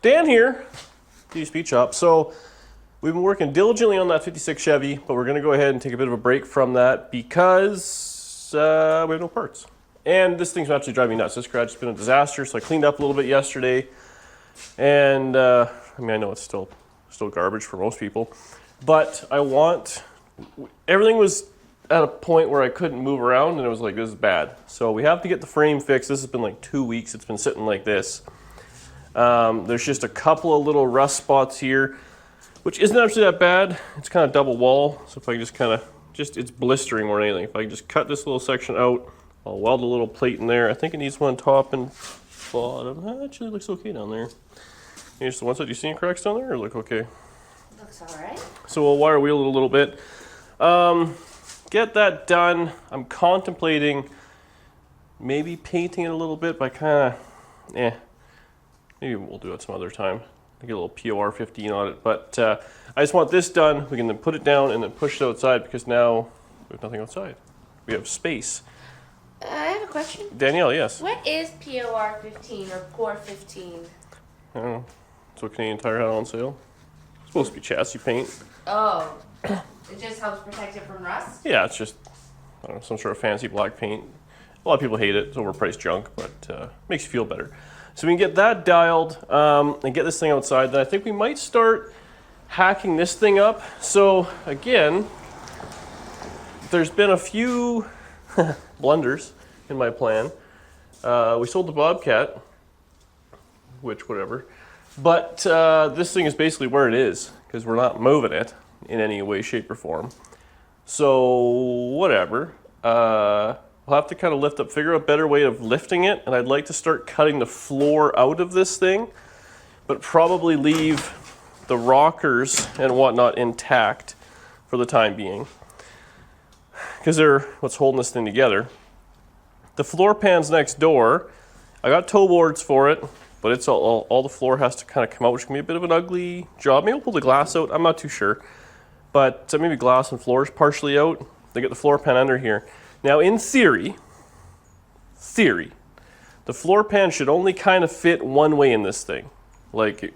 Dan here, D Speed Shop. So we've been working diligently on that 56 Chevy, but we're gonna go ahead and take a bit of a break from that because we have no parts. And this thing's actually driving me nuts. This garage has been a disaster, so I cleaned up a little bit yesterday. And I mean, I know it's still garbage for most people, but everything was at a point where I couldn't move around, and it was like, this is bad. So we have to get the frame fixed. This has been like 2 weeks. It's been sitting like this. There's just a couple of little rust spots here, which isn't actually that bad. It's kind of double wall. So if I can it's blistering more than anything. If I can just cut this little section out, I'll weld a little plate in there. I think it needs one top and bottom. Actually, it looks okay down there. Here's the one side. Do you see any cracks down there, or look okay? Looks all right. So we'll wire wheel it a little bit. Get that done. I'm contemplating maybe painting it a little bit, but maybe we'll do it some other time. Get a little POR 15 on it, but I just want this done. We can then put it down and then push it outside because now we have nothing outside. We have space. I have a question. Danielle, yes. What is POR 15 or POR 15? I don't know. That's what Canadian Tire had on sale. It's supposed to be chassis paint. Oh. It just helps protect it from rust? Yeah, it's just, I don't know, some sort of fancy black paint. A lot of people hate it. It's overpriced junk, but makes you feel better. So we can get that dialed and get this thing outside. Then I think we might start hacking this thing up. So again, there's been a few blunders in my plan. We sold the Bobcat, which whatever. But this thing is basically where it is because we're not moving it in any way, shape, or form. So whatever. We'll have to kind of figure out a better way of lifting it, and I'd like to start cutting the floor out of this thing, but probably leave the rockers and whatnot intact for the time being, because they're what's holding this thing together. The floor pan's next door. I got toe boards for it, but it's all the floor has to kind of come out, which can be a bit of an ugly job. Maybe I'll pull the glass out. I'm not too sure. But maybe glass and floors partially out. They get the floor pan under here. Now, in theory, the floor pan should only kind of fit one way in this thing. Like,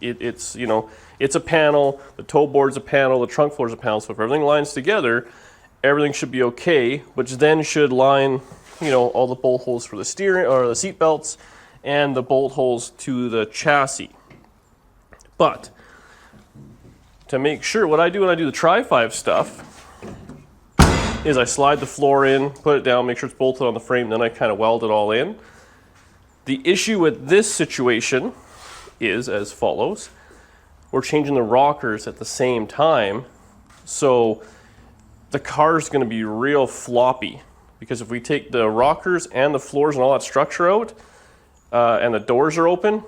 it's a panel, the toe board's a panel, the trunk floor's a panel, so if everything lines together, everything should be okay, which then should line, all the bolt holes for the steering, or the seat belts, and the bolt holes to the chassis. But to make sure, what I do when I do the Tri-5 stuff is I slide the floor in, put it down, make sure it's bolted on the frame, then I kind of weld it all in. The issue with this situation is as follows. We're changing the rockers at the same time, so the car's going to be real floppy, because if we take the rockers and the floors and all that structure out, and the doors are open,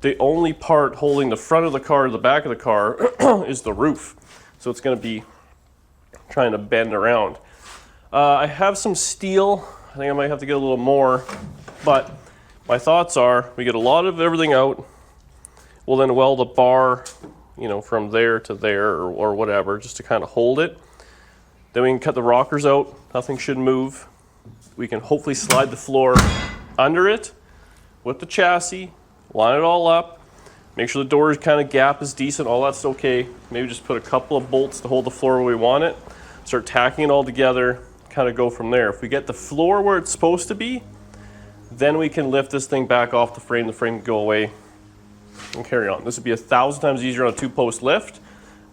the only part holding the front of the car to the back of the car is the roof. So it's going to be trying to bend around. I have some steel. I think I might have to get a little more, but my thoughts are we get a lot of everything out. We'll then weld a bar, from there to there or whatever, just to kind of hold it. Then we can cut the rockers out. Nothing should move. We can hopefully slide the floor under it with the chassis, line it all up, make sure the door kind of gap is decent, all that's okay. Maybe just put a couple of bolts to hold the floor where we want it, start tacking it all together, kind of go from there. If we get the floor where it's supposed to be, then we can lift this thing back off the frame can go away, and carry on. This would be 1,000 times easier on a 2-post lift,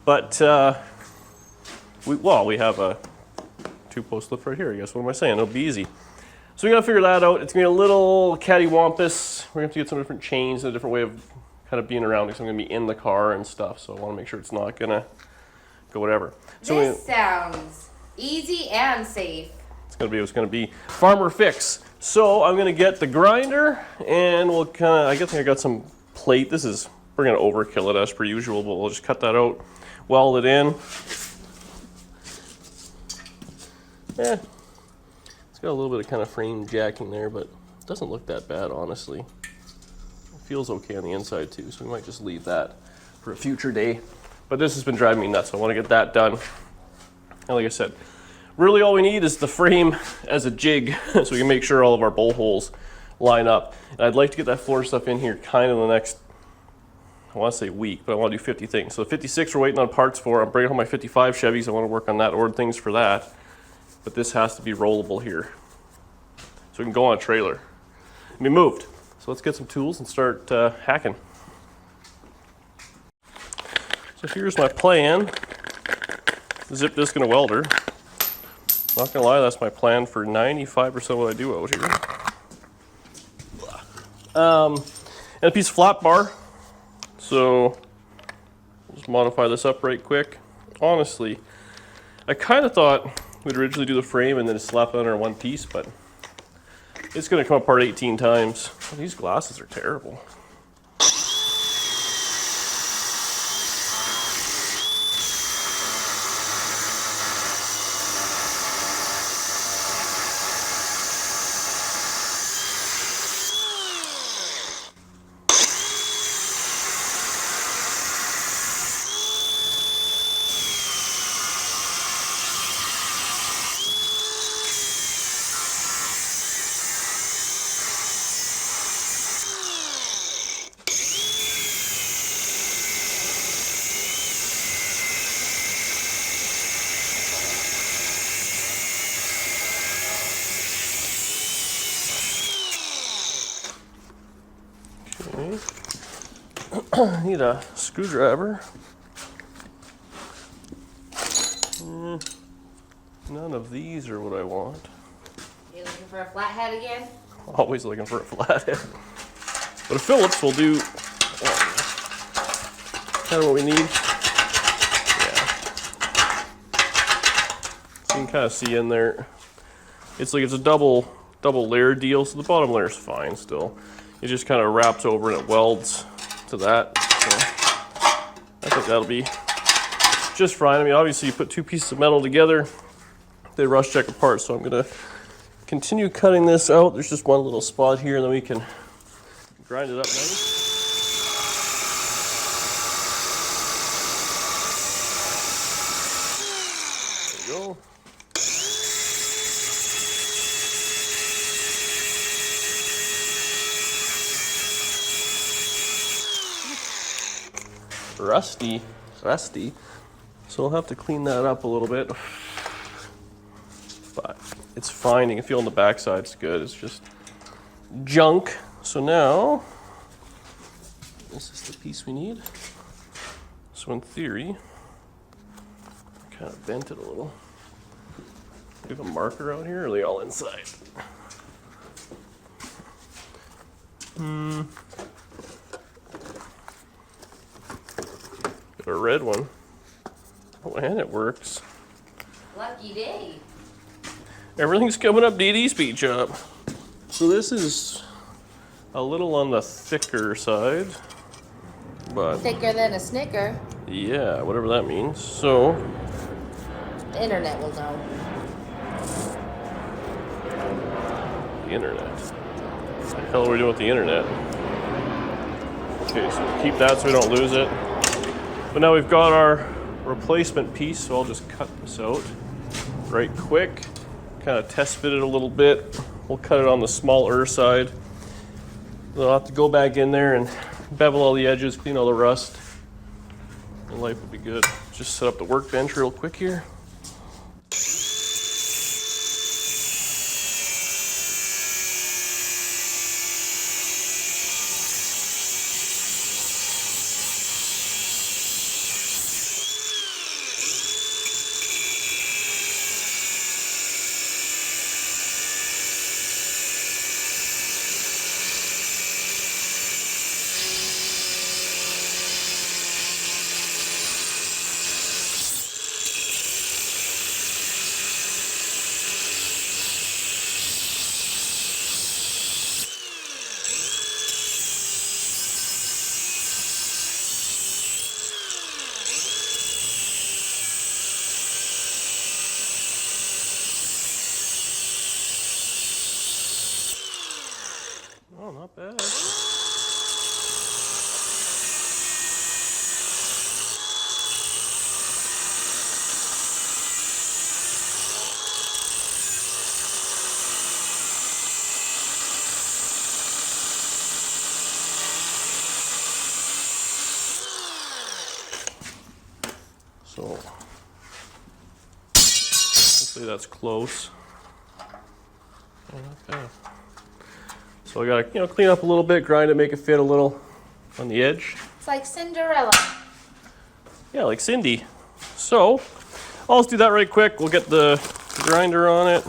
but we have a 2-post lift right here, I guess. What am I saying? It'll be easy. So we gotta figure that out. It's gonna be a little cattywampus. We're gonna have to get some different chains and a different way of kind of being around because I'm gonna be in the car and stuff. So I wanna make sure it's not gonna go whatever. So this sounds easy and safe. It's gonna be what's gonna be. Farmer fix. So I'm gonna get the grinder and we'll I think I got some plate. We're gonna overkill it as per usual, but we'll just cut that out, weld it in. Yeah. Got a little bit of kind of frame jacking there, but it doesn't look that bad, honestly. It feels okay on the inside too, so we might just leave that for a future day. But this has been driving me nuts, so I want to get that done. And like I said, really all we need is the frame as a jig so we can make sure all of our bolt holes line up. And I'd like to get that floor stuff in here kind of the next I want to say week, but I want to do 50 things. So 56 we're waiting on parts for. I'm bringing home my 55 Chevys. I want to work on that, order things for that. But this has to be rollable here. So we can go on a trailer. And be moved. So let's get some tools and start hacking. So here's my plan. Zip disc and a welder. Not gonna lie, that's my plan for 95% of what I do out here. And a piece of flat bar. So I'll just modify this up right quick. Honestly, I kind of thought we'd originally do the frame and then just slap it under one piece, but it's gonna come apart 18 times. Oh, these glasses are terrible. I need a screwdriver. None of these are what I want. You looking for a flathead again? Always looking for a flathead. But a Phillips will do kind of what we need. Yeah. So you can kind of see in there. It's like it's a double layer deal, so the bottom layer is fine still. It just kind of wraps over and it welds to that. So I think that'll be just fine. I mean, obviously you put two pieces of metal together, they rust check apart, so I'm gonna continue cutting this out. There's just one little spot here, and then we can grind it up nice. There we go. Rusty. So we'll have to clean that up a little bit. But it's fine. You can feel on the backside it's good. It's just junk. So now, this is the piece we need. So in theory, I kind of bent it a little. Do you have a marker out here, or are they all inside? Got a red one. Oh, and it works. Lucky day. Everything's coming up Dee Dee's speed shop. So this is a little on the thicker side, but Thicker than a Snicker. yeah, whatever that means. So The internet will know. the internet. What the hell are we doing with the internet? Okay, so keep that so we don't lose it. But now we've got our replacement piece, so I'll just cut this out right quick. Kind of test fit it a little bit. We'll cut it on the smaller side. Then I'll have to go back in there and bevel all the edges, clean all the rust. And life will be good. Just set up the workbench real quick here. Oh, not bad. So hopefully that's close. Okay. So I gotta, clean up a little bit, grind it, make it fit a little on the edge. It's like Cinderella. Yeah, like Cindy. So I'll just do that right quick. We'll get the grinder on it.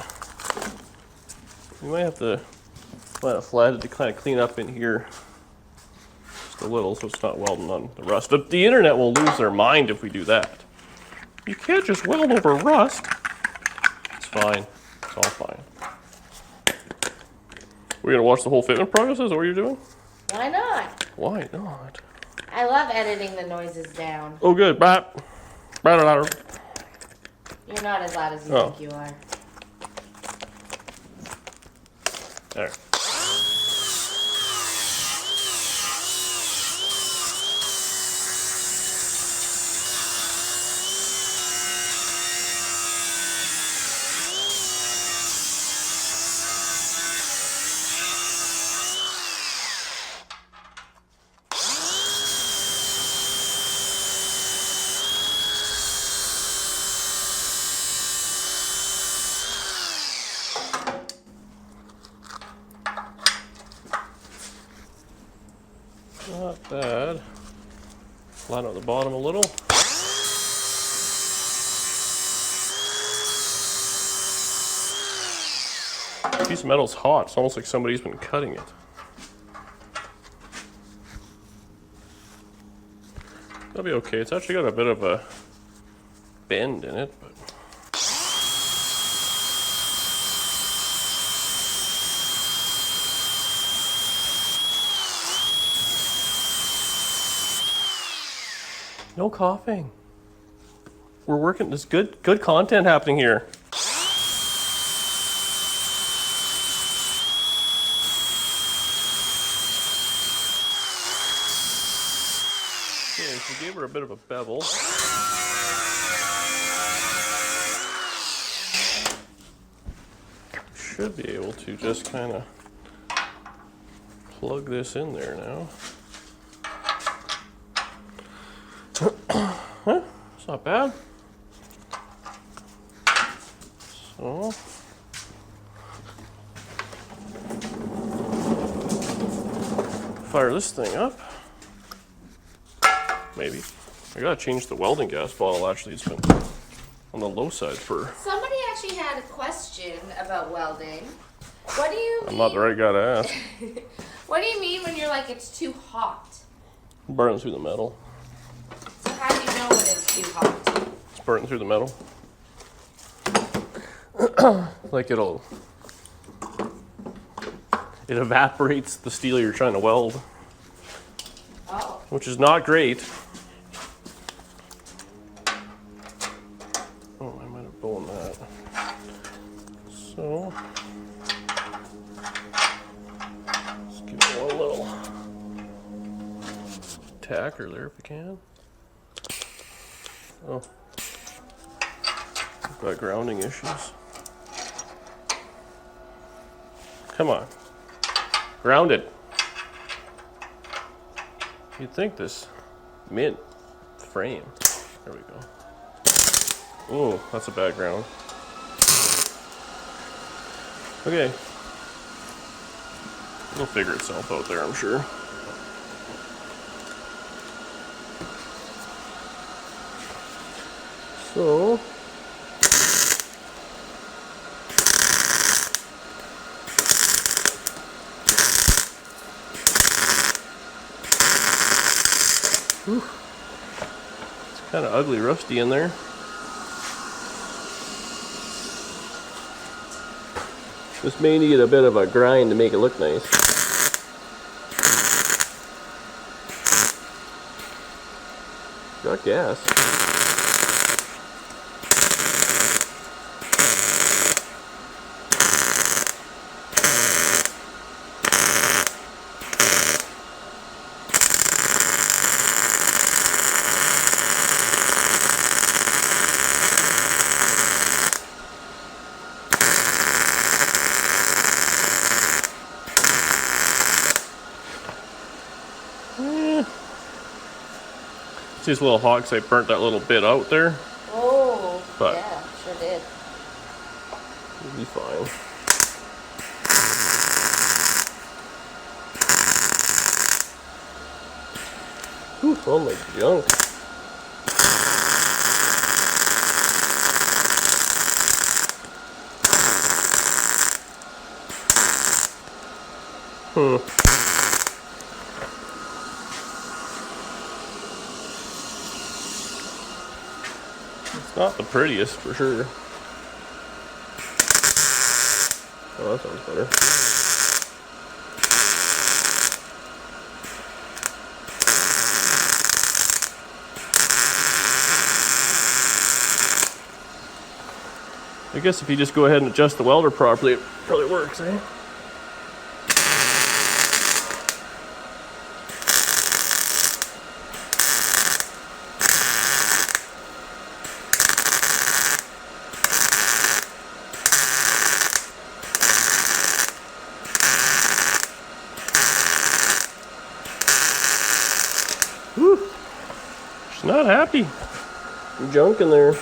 We might have to let it flat to kind of clean up in here just a little so it's not welding on the rust. But the internet will lose their mind if we do that. You can't just weld over rust. It's fine. It's all fine. We're gonna watch the whole fitment process? Is that what you're doing? Why not? Why not? I love editing the noises down. Oh, good. Bap. You're You're not as loud as you think you are. There. Not bad. Flatten out the bottom a little. This piece of metal's hot. It's almost like somebody's been cutting it. That'll be okay. It's actually got a bit of a bend in it, but no coughing. We're working. There's good content happening here. Okay, so we gave her a bit of a bevel. Should be able to just kind of plug this in there now. Huh? It's not bad. So fire this thing up. Maybe. I gotta change the welding gas bottle. Actually, it's been on the low side for. Somebody actually had a question about welding. What do you mean? I'm not the right guy to ask. What do you mean when you're like it's too hot? Burning through the metal. So how do you know when it's too hot? It's burning through the metal. Like it evaporates the steel you're trying to weld, Oh. which is not great. Oh, I might have blown that. So, let's give it one little tacker there if we can. Oh, I've got grounding issues. Come on. Ground it. You'd think this mint frame. There we go. Oh, that's a bad ground. Okay. It'll figure itself out there, I'm sure. So, whew. It's kind of ugly, rusty in there. This may need a bit of a grind to make it look nice. Got gas. See, it's a little hot because I burnt that little bit out there. Oh, But- yeah, sure did. It'll be fine. Ooh, all my junk. It's not the prettiest for sure. Oh, that sounds better. I guess if you just go ahead and adjust the welder properly, it probably works, eh? Whew. She's not happy. Junk in there.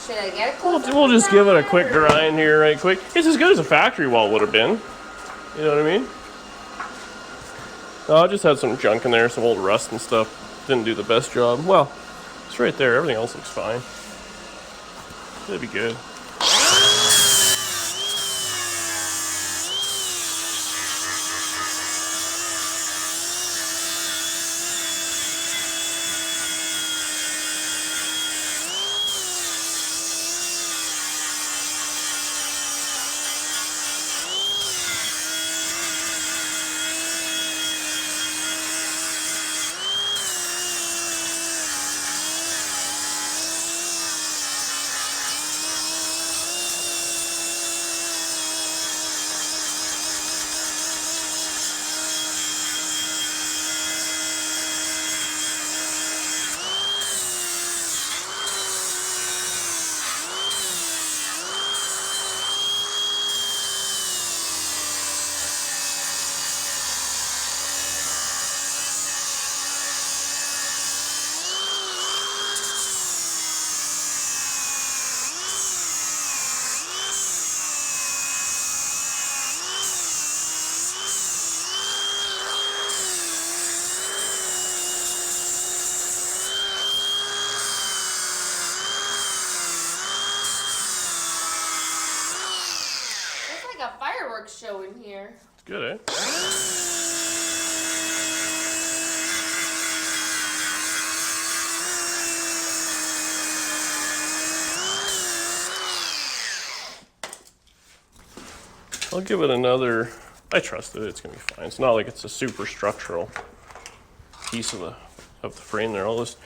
Should I get a We'll, close-up we'll of just give it a that, quick or- grind here right quick. It's as good as a factory weld would have been. You know what I mean? I just had some junk in there, some old rust and stuff. Didn't do the best job. Well, it's right there. Everything else looks fine. It'll be good. It's like a fireworks show in here. It's good, eh? I'll give it another. I trust it. It's gonna be fine. It's not like it's a super structural piece of the frame there. I'll just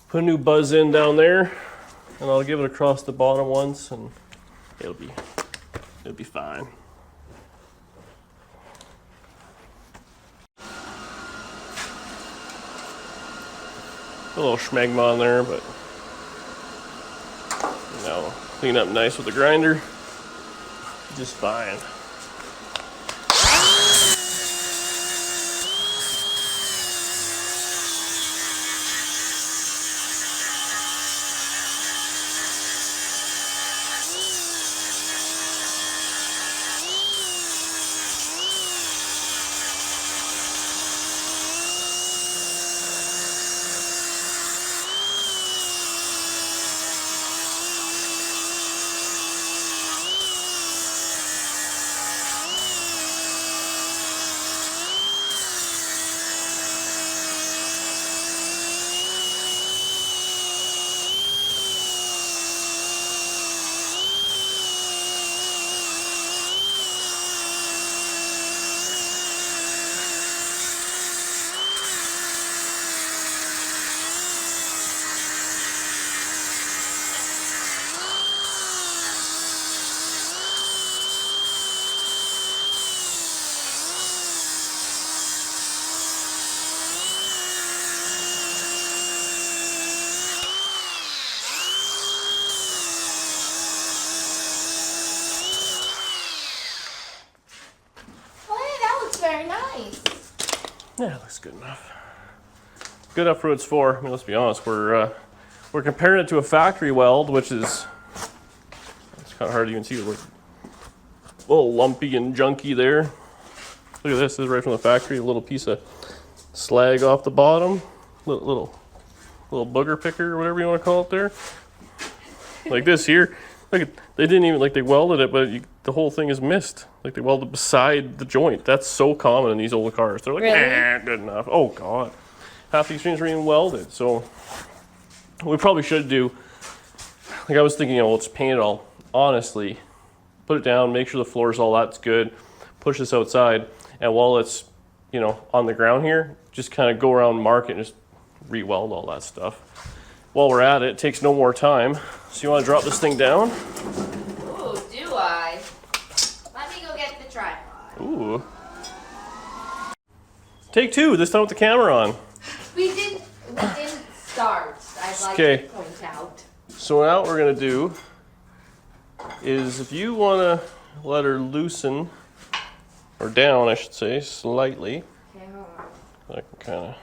put a new buzz in down there, and I'll give it across the bottom once, and it'll be fine. A little schmegma on there, but clean up nice with the grinder. Just fine. Yeah, it looks good enough. Good enough for what it's for. I mean, let's be honest. We're comparing it to a factory weld, which is it's kind of hard to even see. We're a little lumpy and junky there. Look at this. This is right from the factory. A little piece of slag off the bottom. Little booger picker or whatever you want to call it there. Like this here. Look, they didn't even, like, they welded it, but the whole thing is missed. Like, they welded beside the joint. That's so common in these old cars. They're like, Really? good enough. Oh, God. Half these screens are even welded. So, we probably should do, like, I was thinking, let's paint it all. Honestly, put it down, make sure the floor's all that's good, push this outside, and while it's, on the ground here, just kind of go around market and just re-weld all that stuff. While we're at it, it takes no more time. So you want to drop this thing down? Ooh, do I? Let me go get the tripod. Ooh. Take two, this time with the camera on. We didn't start, I'd like Okay. to point out. So now what we're going to do is if you want to let her loosen, or down I should say, slightly. Okay, hold on. I can kind of...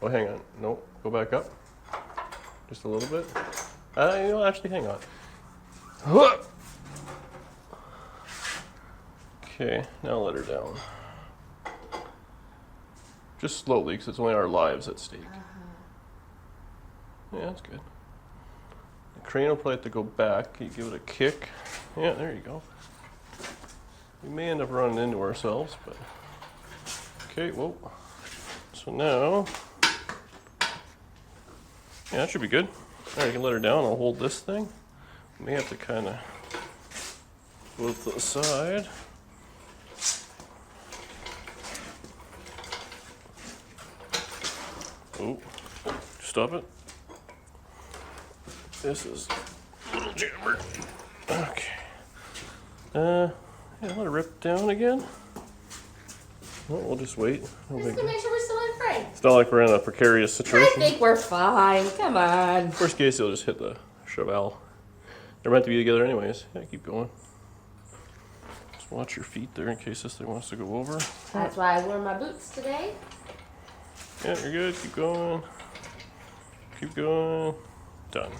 Oh, hang on. Nope. Go back up. Just a little bit. Actually, hang on. Okay, now let her down. Just slowly, because it's only our lives at stake. Yeah, that's good. The crane will probably have to go back. You give it a kick. Yeah, there you go. We may end up running into ourselves, but... Okay, whoa. So now... Yeah, that should be good. All right, you can let her down. I'll hold this thing. May have to kind of go to the side. Oh, stop it. This is a little jammer. Okay. Yeah, let it rip down again. Well, we'll just wait. No Just big to make sure we're still in frame. It's not like we're in a precarious I situation. think we're fine. Come on. Worst case, you'll just hit the Chevelle. They're meant to be together anyways. Yeah, keep going. Just watch your feet there in case this thing wants to go over. That's why I wore my boots today. Yeah, you're good. Keep going. Keep going. Done.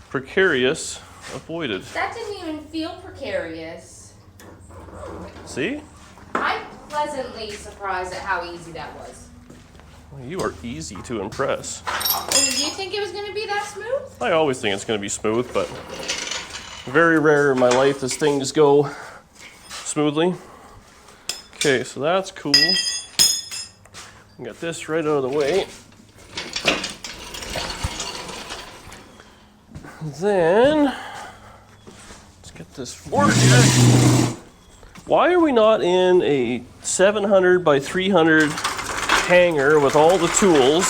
Precarious avoided. That didn't even feel precarious. See? I'm pleasantly surprised at how easy that was. Well, you are easy to impress. Did you think it was going to be that smooth? I always think it's going to be smooth, but very rare in my life does things go smoothly. Okay, so that's cool. Got this right out of the way. Then, let's get this fork. Why are we not in a 700 by 300 hangar with all the tools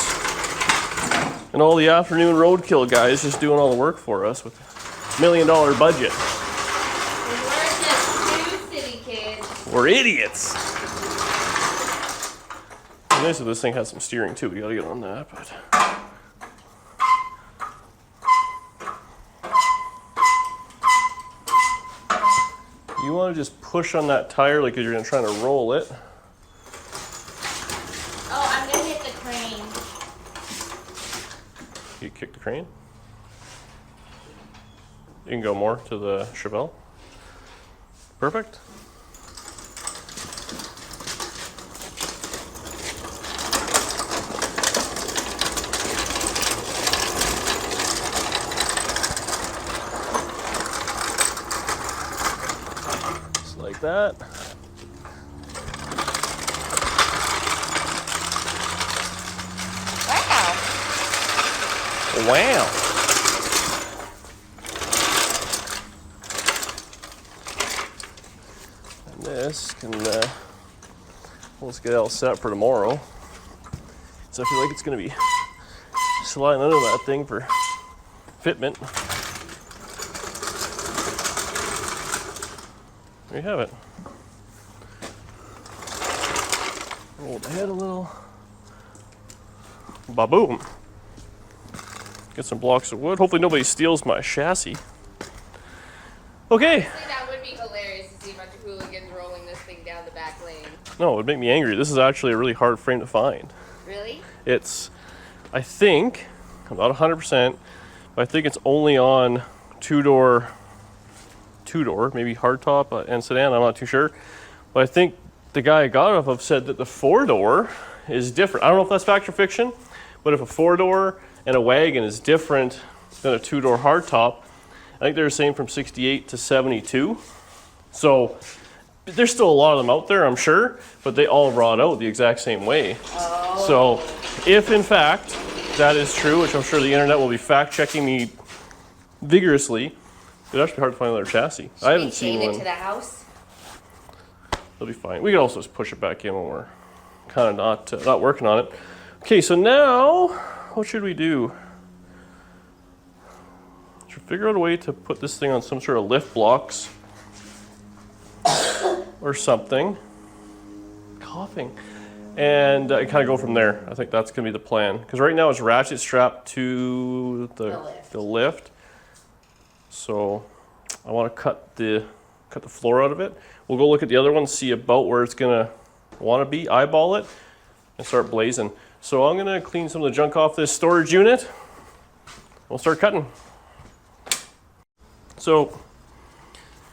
and all the afternoon roadkill guys just doing all the work for us with $1 million budget? We're just two city kids. We're idiots. It's nice if this thing has some steering too. We gotta get on that, but. You want to just push on that tire like you're trying to roll it. Oh, I'm going to hit the crane. You kick the crane. You can go more to the Chevelle. Perfect. Just like that. Wow. Wow. And this can, let's get it all set for tomorrow. So I feel like it's going to be sliding under that thing for fitment. There you have it. Roll the head a little. Ba-boom. Get some blocks of wood. Hopefully nobody steals my chassis. Okay. That would be hilarious to see a bunch of hooligans rolling this thing down the back lane. No, it would make me angry. This is actually a really hard frame to find. Really? It's, I think, I'm not 100%, but I think it's only on two-door, maybe hardtop and sedan, I'm not too sure. But I think the guy I got it off of said that the four-door is different. I don't know if that's fact or fiction, but if a four-door and a wagon is different than a two-door hardtop, I think they were saying from 68 to 72. So there's still a lot of them out there, I'm sure, but they all rot out the exact same way. Oh. So if in fact that is true, which I'm sure the internet will be fact-checking me vigorously, it'd actually be hard to find another chassis. I haven't seen Take one. it to the house. It'll be fine. We can also just push it back in when we're kind of not working on it. Okay, so now what should we do? Should figure out a way to put this thing on some sort of lift blocks or something. Coughing. And kind of go from there. I think that's going to be the plan. Because right now it's ratchet strapped to the lift. So I want to cut the floor out of it. We'll go look at the other one, see about where it's going to want to be, eyeball it, and start blazing. So I'm going to clean some of the junk off this storage unit. We'll start cutting. So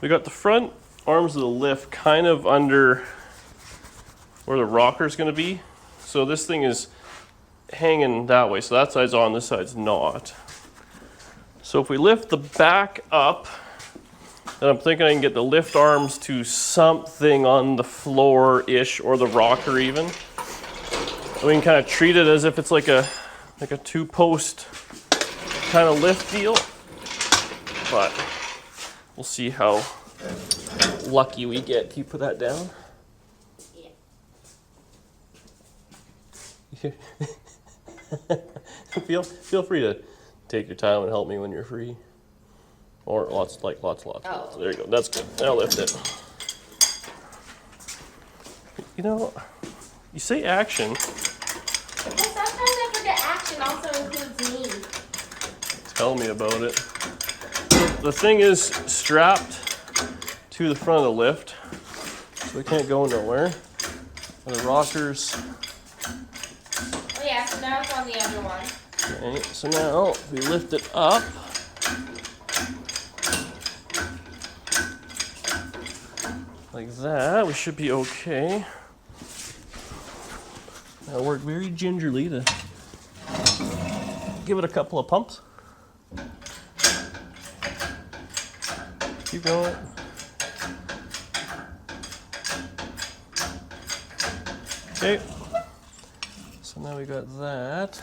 we got the front arms of the lift kind of under where the rocker is going to be. So this thing is hanging that way. So that side's on, this side's not. So if we lift the back up, then I'm thinking I can get the lift arms to something on the floor-ish or the rocker even. And we can kind of treat it as if it's like a two-post kind of lift deal. But we'll see how lucky we get. Can you put that down? Yeah. feel free to take your time and help me when you're free. Or lots. Oh. So there you go. That's good. Now lift it. You know, you say action. Because sometimes I forget action also includes me. Tell me about it. The thing is strapped to the front of the lift, so it can't go nowhere. And the rockers. Oh yeah, so now it's on the other one. Okay, so now if we lift it up, like that, we should be okay. Now work very gingerly to give it a couple of pumps. Keep going. Okay. So now we got that.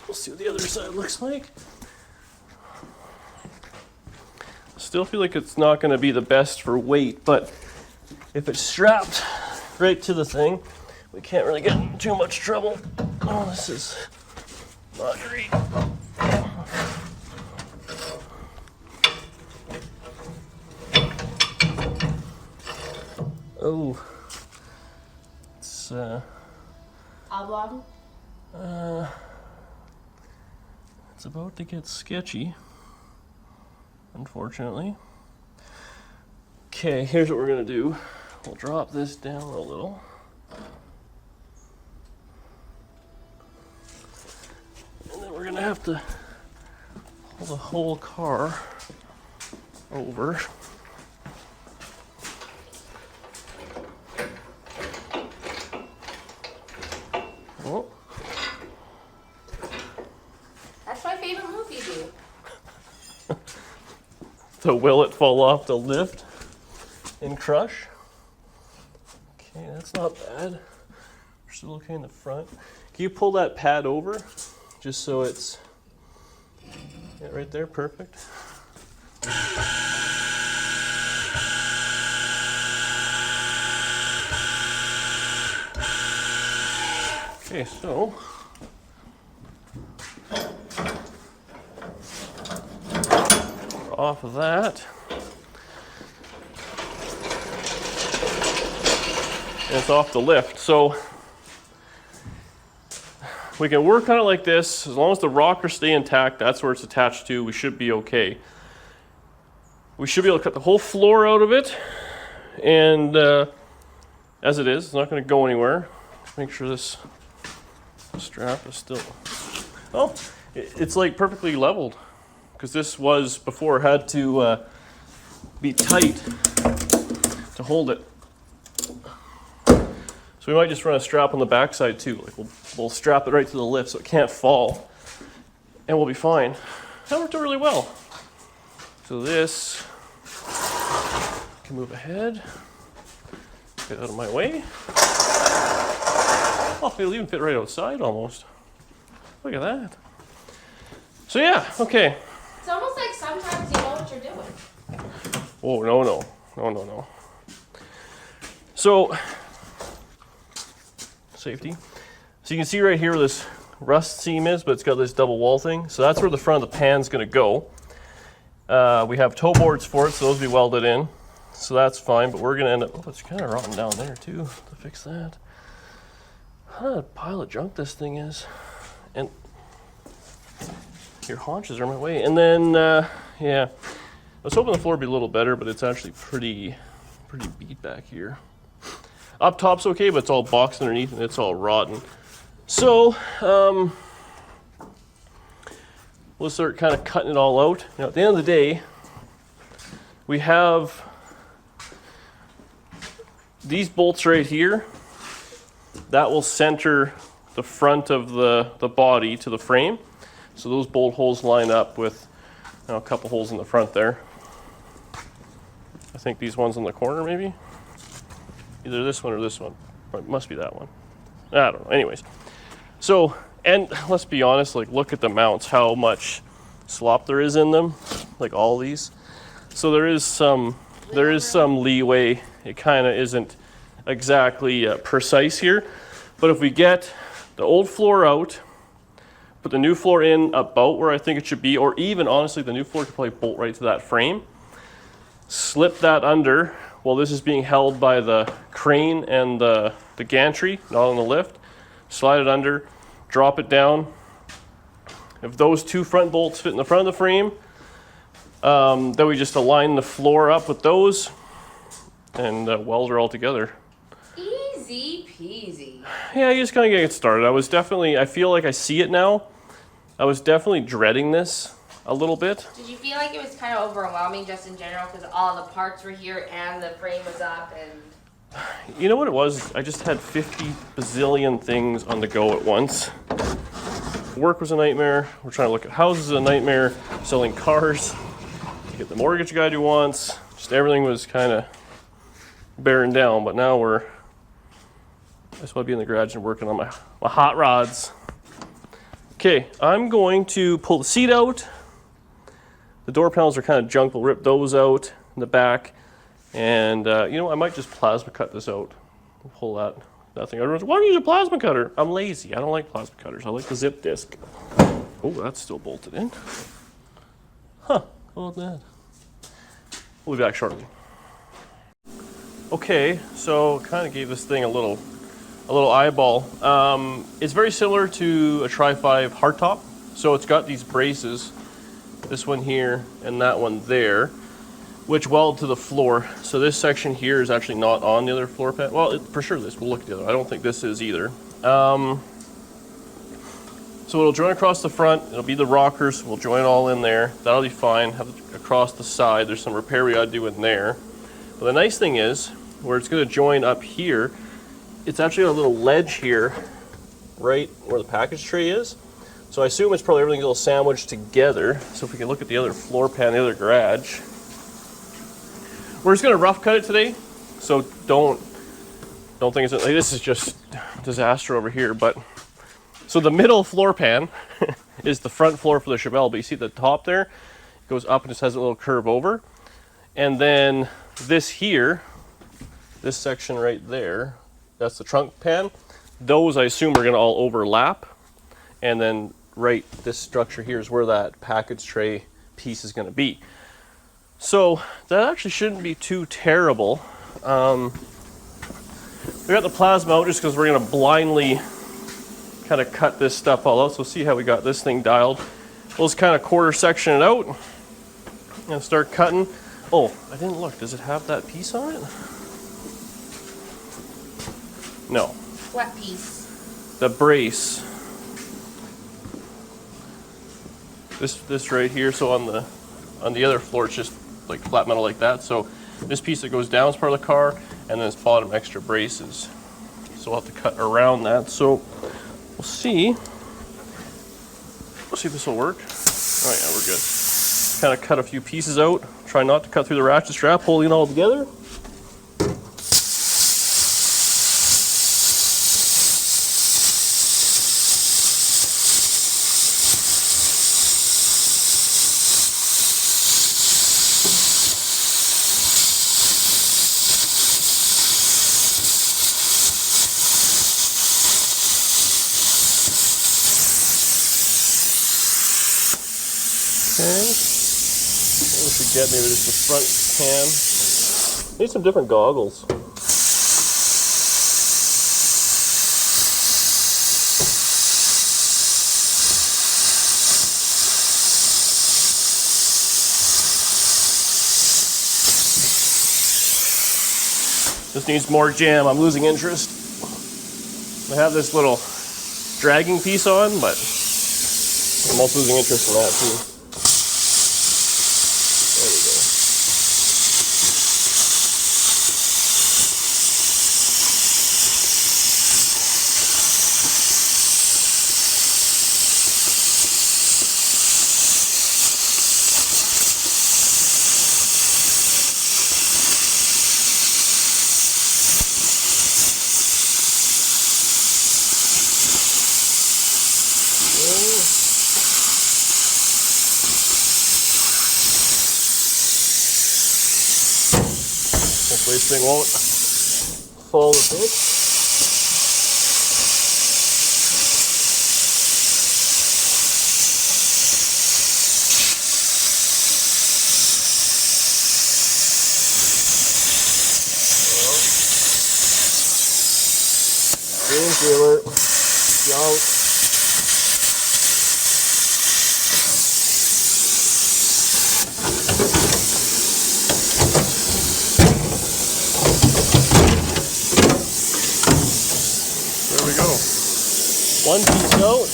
We'll see what the other side looks like. Still feel like it's not going to be the best for weight, but if it's strapped right to the thing, we can't really get in too much trouble. Oh, this is not great. Oh, it's Oblong? it's about to get sketchy, unfortunately. Okay, here's what we're gonna do. We'll drop this down a little. And then we're gonna have to pull the whole car over. Oh. That's my favorite move you do. So will it fall off the lift and crush? Okay, that's not bad. We're still okay in the front. Can you pull that pad over just so it's right there? Perfect. Okay, so we're off of that. And it's off the lift. So we can work on it like this. As long as the rockers stay intact, that's where it's attached to, we should be okay. We should be able to cut the whole floor out of it and as it is. It's not going to go anywhere. Make sure this strap is still, oh, it's like perfectly leveled, because this was before had to be tight to hold it. So we might just run a strap on the backside too. Like we'll strap it right to the lift so it can't fall, and we'll be fine. That worked out really well. So this can move ahead. Get out of my way. Oh, it'll even fit right outside almost. Look at that. So yeah, okay. It's almost like sometimes you know what you're doing. Oh, no. So, safety. So you can see right here where this rust seam is, but it's got this double wall thing. So that's where the front of the pan's gonna go. We have toe boards for it, so those will be welded in. So that's fine, but we're gonna end up, oh, it's kind of rotten down there too, to fix that. What a pile of junk this thing is. And your haunches are in my way. And then, yeah, I was hoping the floor would be a little better, but it's actually pretty beat back here. Up top's okay, but it's all boxed underneath and it's all rotten. So, we'll start kind of cutting it all out. Now, at the end of the day, we have these bolts right here. That will center the front of the body to the frame. So those bolt holes line up with, you know, a couple holes in the front there. I think these ones in the corner maybe. Either this one or this one. Or it must be that one. I don't know. Anyways. So, and let's be honest, like look at the mounts, how much slop there is in them. Like all these. So there is some leeway. It kind of isn't exactly precise here. But if we get the old floor out, put the new floor in about where I think it should be, or even honestly the new floor could probably bolt right to that frame. Slip that under while this is being held by the crane and the gantry, not on the lift. Slide it under, drop it down. If those two front bolts fit in the front of the frame, then we just align the floor up with those and weld her all together. Easy peasy. Yeah, you just kind of get started. I feel like I see it now. I was definitely dreading this a little bit. Did you feel like it was kind of overwhelming just in general because all the parts were here and the frame was up and... You know what it was? I just had 50 bazillion things on the go at once. Work was a nightmare. We're trying to look at houses, a nightmare. Selling cars to get the mortgage guy who wants. Just everything was kind of bearing down, but now I just want to be in the garage and working on my hot rods. Okay, I'm going to pull the seat out. The door panels are kind of junk. We'll rip those out in the back. And, you know, I might just plasma cut this out. We'll pull that thing. Everyone's, why don't you use a plasma cutter? I'm lazy. I don't like plasma cutters. I like the zip disc. Oh, that's still bolted in. Huh, how about that? We'll be back shortly. Okay, so kind of gave this thing a little eyeball. It's very similar to a Tri-5 hardtop. So it's got these braces, this one here and that one there, which weld to the floor. So this section here is actually not on the other floor pan. Well, for sure this, we'll look at the other. I don't think this is either. So it'll join across the front. It'll be the rockers. We'll join all in there. That'll be fine. Have it across the side. There's some repair we gotta do in there. But the nice thing is, where it's gonna join up here, it's actually got a little ledge here, right where the package tray is. So I assume it's probably everything's a little sandwiched together. So if we can look at the other floor pan, the other garage. We're just gonna rough cut it today. So don't think it's, like, this is just disaster over here, but. So the middle floor pan is the front floor for the Chevelle, but you see the top there, it goes up and just has a little curve over. And then this here, this section right there, that's the trunk pan. Those I assume are gonna all overlap. And then right, this structure here is where that package tray piece is gonna be. So that actually shouldn't be too terrible. We got the plasma out just because we're gonna blindly kind of cut this stuff all out. So see how we got this thing dialed. We'll just kind of quarter section it out and start cutting. Oh, I didn't look. Does it have that piece on it? No. What piece? The brace. This right here, so on the other floor it's just like flat metal like that. So this piece that goes down is part of the car, and then this bottom extra braces. So we'll have to cut around that. So we'll see. We'll see if this will work. Oh yeah, we're good. Kind of cut a few pieces out. Try not to cut through the ratchet strap, holding it all together. Okay. We should get maybe just the front cam. Need some different goggles. This needs more jam. I'm losing interest. I have this little dragging piece on, but I'm also losing interest in that too. There we go. Hopefully this thing won't fall a bit. Green sealer, junk. There we go. One piece out.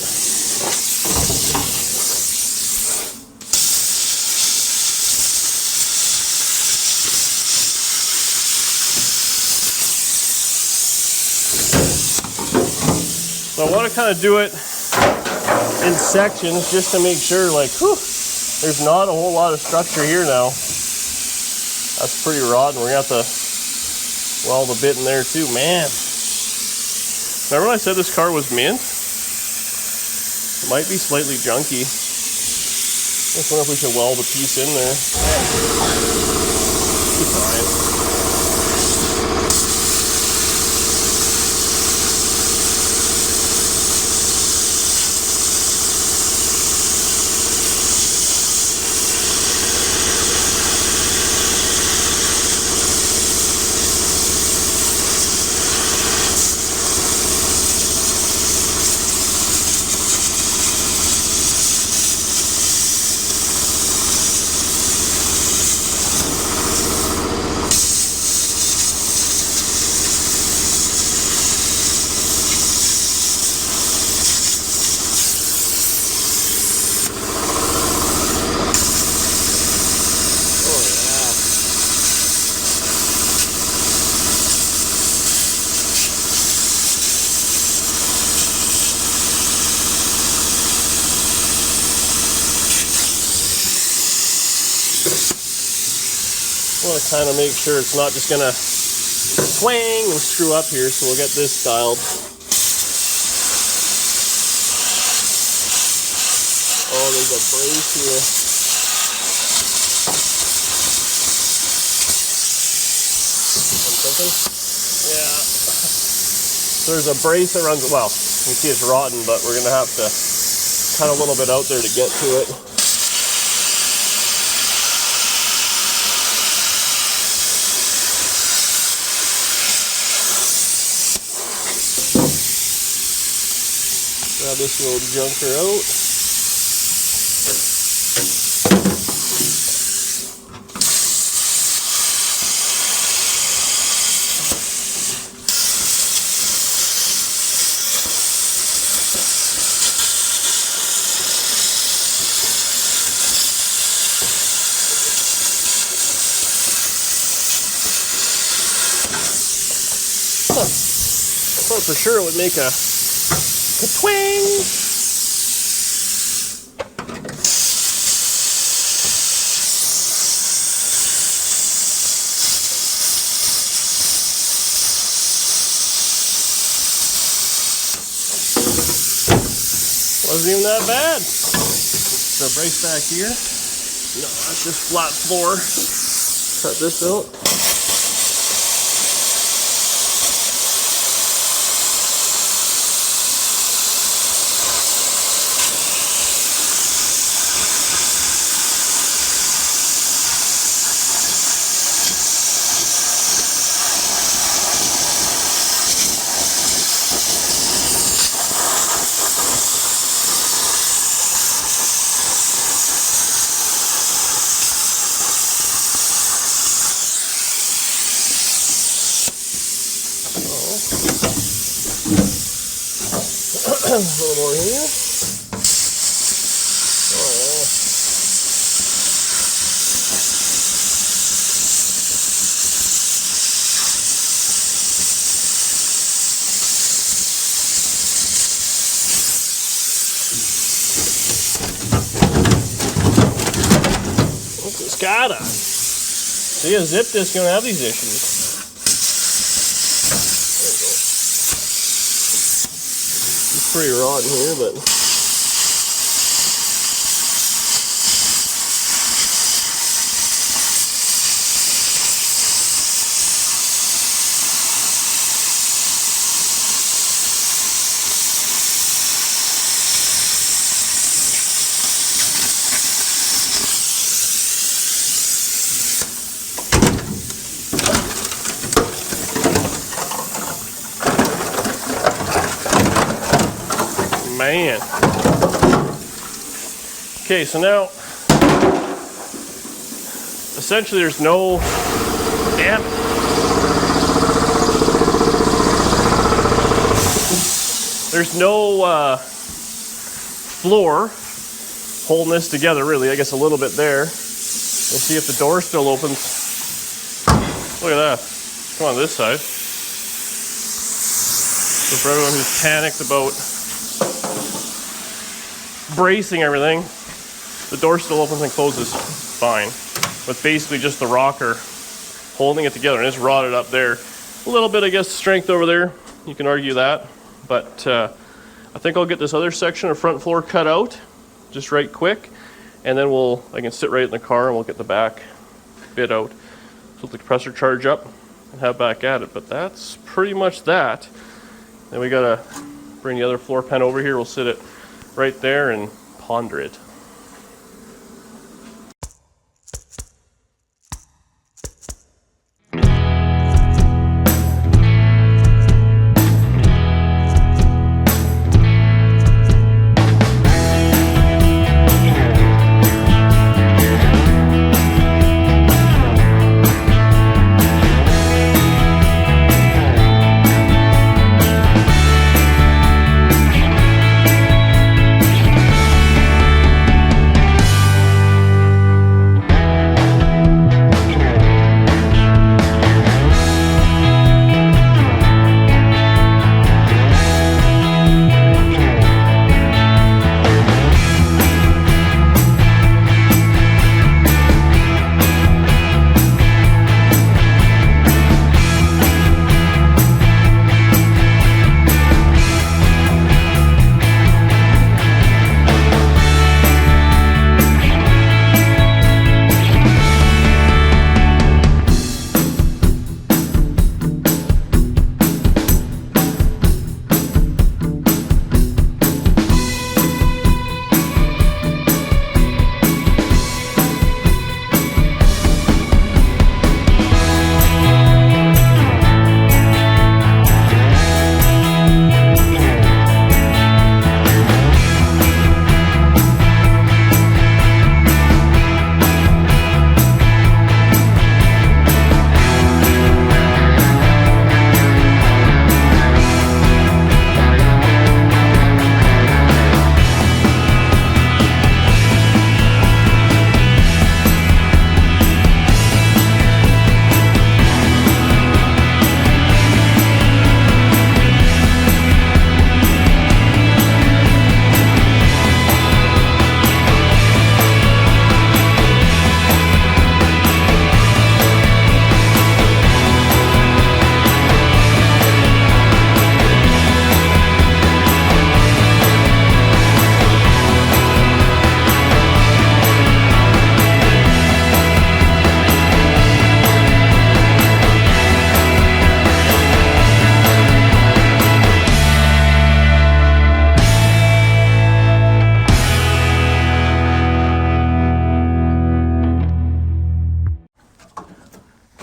So I want to kind of do it in sections just to make sure, like, whew, there's not a whole lot of structure here now. That's pretty rotten. We're going to have to weld a bit in there too. Man. Remember when I said this car was mint? It might be slightly junky. Just wonder if we should weld a piece in there. Be fine. I want to kind of make sure it's not just gonna twang and screw up here, so we'll get this dialed. Oh, there's a brace here. I'm thinking? Yeah. There's a brace that runs, well, you can see it's rotten, but we're gonna have to cut a little bit out there to get to it. Grab this little junker out. thought for sure it would make a twing. Wasn't even that bad. So brace back here. No, that's just flat floor. Cut this out. A little more here. Oh. What's this gotta? See, a zip disc gonna have these issues. Pretty raw in here, but man. Okay, so now, essentially there's no, damn it. There's no floor holding this together really, I guess a little bit there. We'll see if the door still opens. Look at that, come on this side. So for everyone who's panicked about bracing everything, the door still opens and closes fine, with basically just the rocker holding it together, and it's rotted up there. A little bit, I guess, strength over there, you can argue that, but I think I'll get this other section of front floor cut out, just right quick, and then I can sit right in the car and we'll get the back bit out. So let the compressor charge up and have back at it, but that's pretty much that. Then we gotta bring the other floor pan over here, we'll sit it right there and ponder it.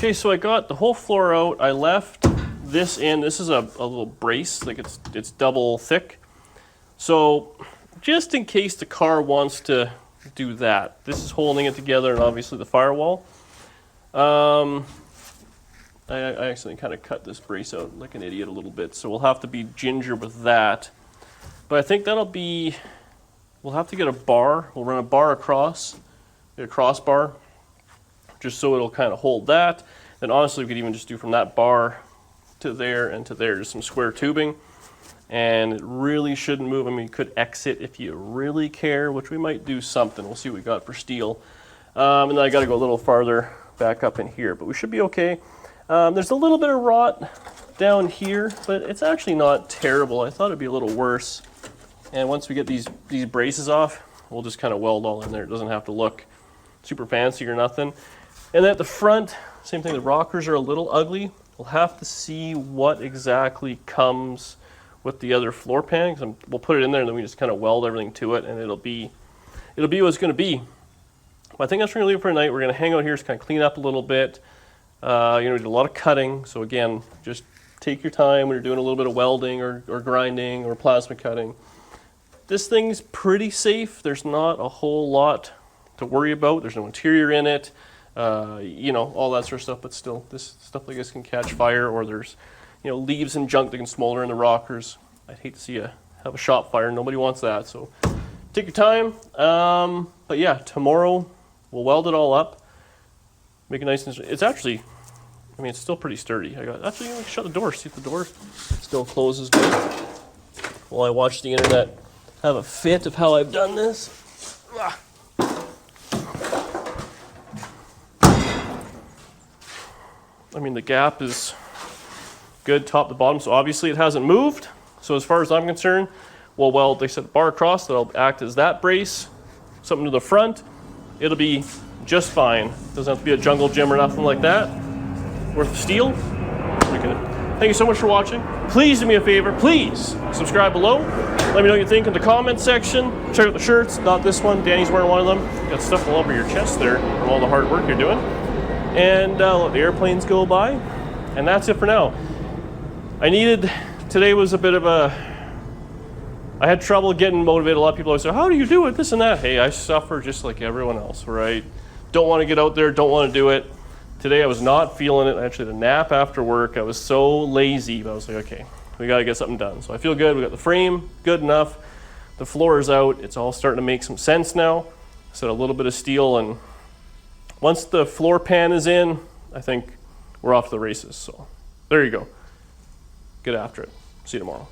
Okay, so I got the whole floor out. I left this in. This is a little brace, like it's double thick. So just in case the car wants to do that, this is holding it together, and obviously the firewall. I accidentally kind of cut this brace out like an idiot a little bit, so we'll have to be ginger with that. But I think that'll be, we'll have to get a bar. We'll run a bar across, get a crossbar, just so it'll kind of hold that. Then honestly, we could even just do from that bar to there and to there, just some square tubing. And it really shouldn't move. I mean, you could exit if you really care, which we might do something. We'll see what we got for steel. And then I got to go a little farther back up in here, but we should be okay. There's a little bit of rot down here, but it's actually not terrible. I thought it'd be a little worse. And once we get these braces off, we'll just kind of weld all in there. It doesn't have to look super fancy or nothing. And then at the front, same thing. The rockers are a little ugly. We'll have to see what exactly comes with the other floor pan. We'll put it in there and then we just kind of weld everything to it, and it'll be what it's going to be. But I think that's going to leave it for tonight. We're going to hang out here, just kind of clean up a little bit. We did a lot of cutting, so again, just take your time when you're doing a little bit of welding or grinding or plasma cutting. This thing's pretty safe. There's not a whole lot to worry about. There's no interior in it, all that sort of stuff. But still, this stuff like this can catch fire, or there's, leaves and junk that can smolder in the rockers. I'd hate to see you have a shop fire. Nobody wants that. So take your time. But yeah, tomorrow we'll weld it all up, make it nice and. It's actually, it's still pretty sturdy. Actually, you can shut the door. See if the door still closes good. While I watch the internet have a fit of how I've done this. The gap is good top to bottom, so obviously it hasn't moved. So as far as I'm concerned, we'll weld, they said, a bar across that'll act as that brace, something to the front. It'll be just fine. Doesn't have to be a jungle gym or nothing like that. Worth of steel. Thank you so much for watching. Please do me a favor. Please subscribe below. Let me know what you think in the comments section. Check out the shirts. Not this one. Danny's wearing one of them. Got stuff all over your chest there from all the hard work you're doing. And let the airplanes go by. And that's it for now. Today was a bit of I had trouble getting motivated. A lot of people always say, how do you do it? This and that. Hey, I suffer just like everyone else, right? Don't want to get out there. Don't want to do it. Today I was not feeling it. I actually had a nap after work. I was so lazy, but I was like, okay, we got to get something done. So I feel good. We got the frame good enough. The floor is out. It's all starting to make some sense now. Set a little bit of steel, and once the floor pan is in, I think we're off to the races. So there you go. Get after it. See you tomorrow.